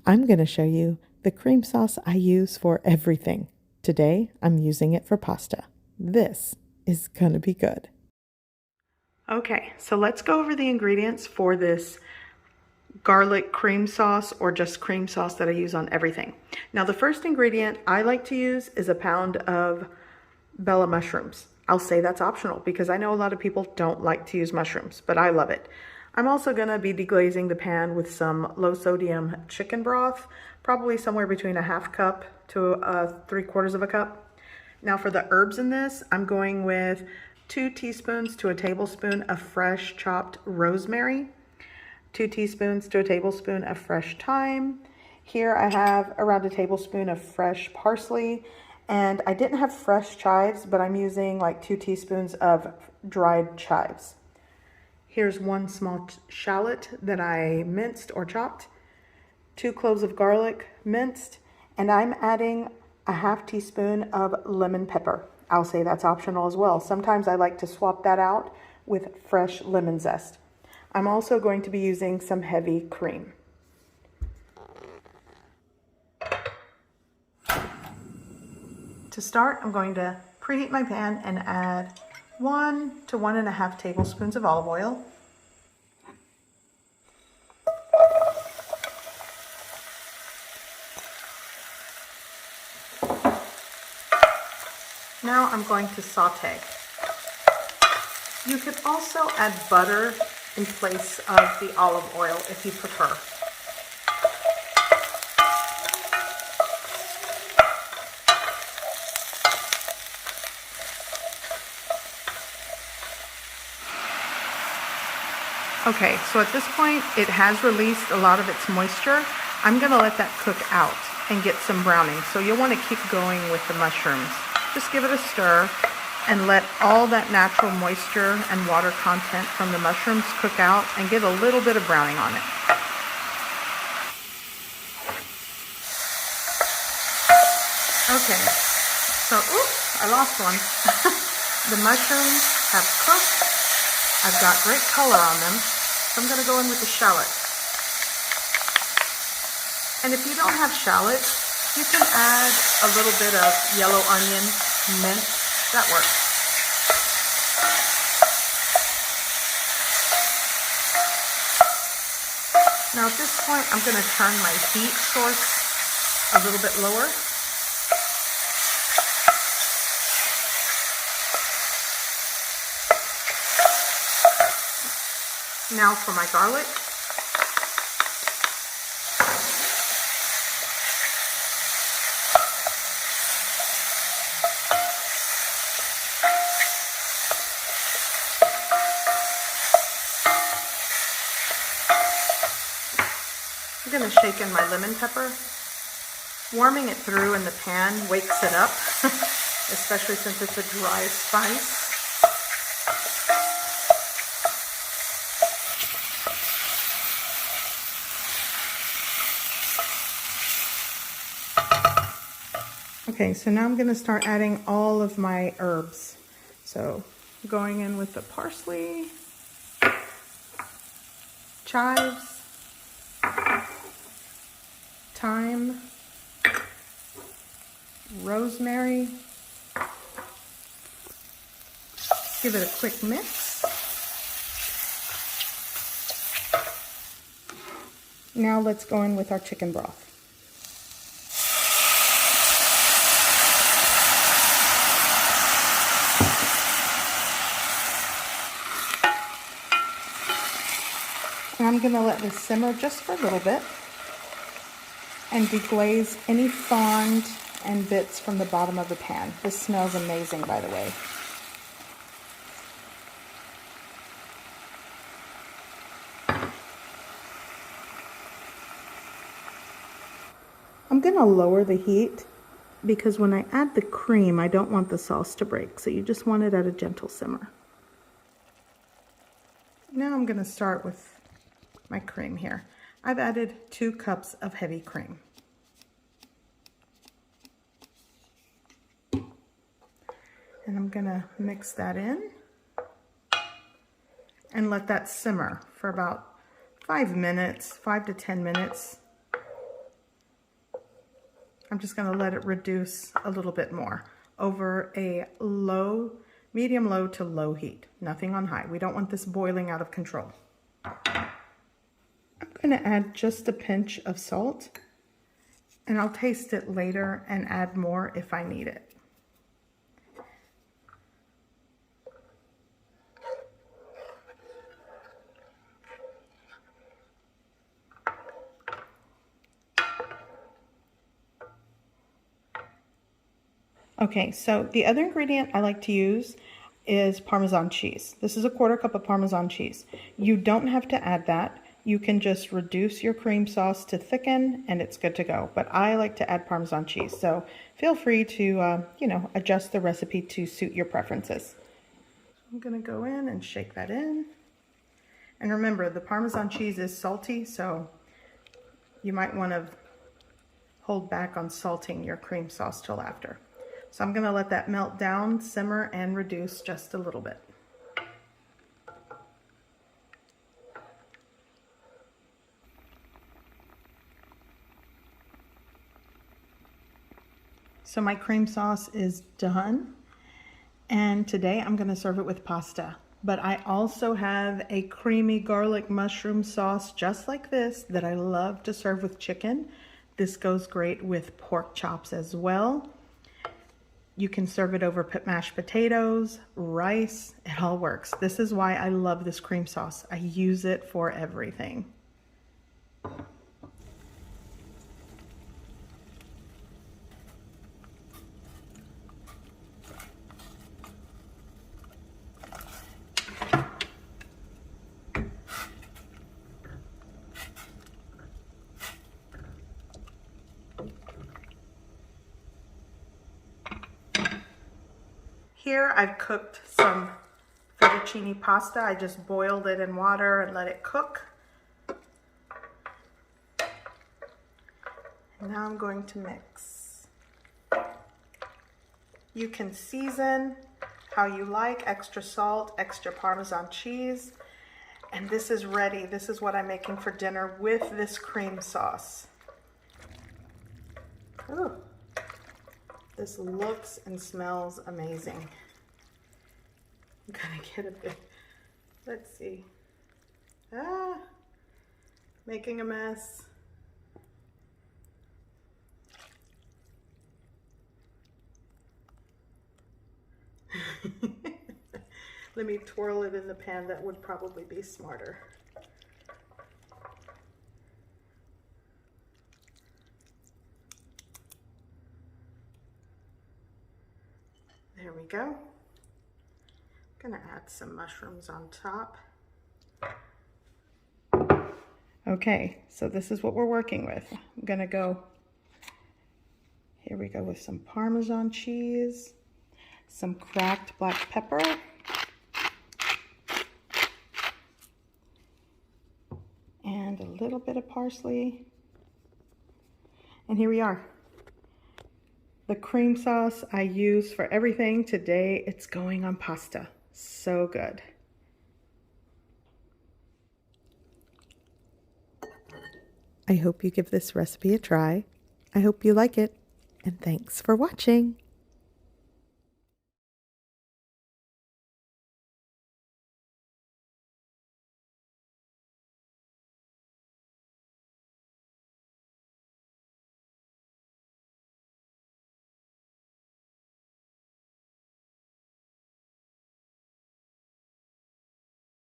I'm going to show you the cream sauce I use for everything. Today, I'm using it for pasta. This is going to be good. Okay, so let's go over the ingredients for this garlic cream sauce, or just cream sauce that I use on everything. Now, the first ingredient I like to use is a pound of Bella mushrooms. I'll say that's optional because I know a lot of people don't like to use mushrooms, but I love it. I'm also going to be deglazing the pan with some low sodium chicken broth, probably somewhere between a half cup to 3/4 of a cup. Now for the herbs in this, I'm going with 2 teaspoons to a tablespoon of fresh chopped rosemary, 2 teaspoons to a tablespoon of fresh thyme. Here I have around a tablespoon of fresh parsley, and I didn't have fresh chives, but I'm using like 2 teaspoons of dried chives. Here's 1 small shallot that I minced or chopped, 2 cloves of garlic minced, and I'm adding a half teaspoon of lemon pepper. I'll say that's optional as well. Sometimes I like to swap that out with fresh lemon zest. I'm also going to be using some heavy cream. To start, I'm going to preheat my pan and add 1 to 1.5 tablespoons of olive oil. Now I'm going to saute. You could also add butter in place of the olive oil if you prefer. Okay, so at this point it has released a lot of its moisture. I'm going to let that cook out and get some browning. So you'll want to keep going with the mushrooms. Just give it a stir and let all that natural moisture and water content from the mushrooms cook out and get a little bit of browning on it. Okay, so oops, I lost one. The mushrooms have cooked. I've got great color on them, so I'm going to go in with the shallot. And if you don't have shallot, you can add a little bit of yellow onion, minced. That works. Now at this point, I'm going to turn my heat source a little bit lower. Now for my garlic. I'm going to shake in my lemon pepper. Warming it through in the pan wakes it up, especially since it's a dry spice. Okay, so now I'm going to start adding all of my herbs. So going in with the parsley, chives, thyme, rosemary. Give it a quick mix. Now let's go in with our chicken broth. And I'm going to let this simmer just for a little bit and deglaze any fond and bits from the bottom of the pan. This smells amazing, by the way. I'm going to lower the heat because when I add the cream, I don't want the sauce to break. So you just want it at a gentle simmer. Now I'm going to start with my cream here. I've added 2 cups of heavy cream. And I'm gonna mix that in and let that simmer for about 5 minutes, 5 to 10 minutes. I'm just going to let it reduce a little bit more over a medium low to low heat. Nothing on high. We don't want this boiling out of control. I'm going to add just a pinch of salt, and I'll taste it later and add more if I need it. Okay, so the other ingredient I like to use is Parmesan cheese. This is a 1/4 cup of Parmesan cheese. You don't have to add that. You can just reduce your cream sauce to thicken and it's good to go. But I like to add Parmesan cheese, so feel free to, adjust the recipe to suit your preferences. I'm gonna go in and shake that in. And remember, the Parmesan cheese is salty, so you might want to hold back on salting your cream sauce till after. So I'm going to let that melt down, simmer, and reduce just a little bit. So my cream sauce is done, and today I'm going to serve it with pasta. But I also have a creamy garlic mushroom sauce just like this that I love to serve with chicken. This goes great with pork chops as well. You can serve it over mashed potatoes, rice, it all works. This is why I love this cream sauce. I use it for everything. Here I've cooked some fettuccine pasta. I just boiled it in water and let it cook. And now I'm going to mix. You can season how you like, extra salt, extra Parmesan cheese. And this is ready. This is what I'm making for dinner with this cream sauce. Ooh. This looks and smells amazing. I'm gonna get a bit, let's see. Making a mess. Let me twirl it in the pan. That would probably be smarter. There we go. I'm gonna add some mushrooms on top. Okay, so this is what we're working with. I'm gonna go, here we go with some Parmesan cheese, some cracked black pepper, and a little bit of parsley. And here we are. The cream sauce I use for everything today, it's going on pasta. So good. I hope you give this recipe a try. I hope you like it, and thanks for watching.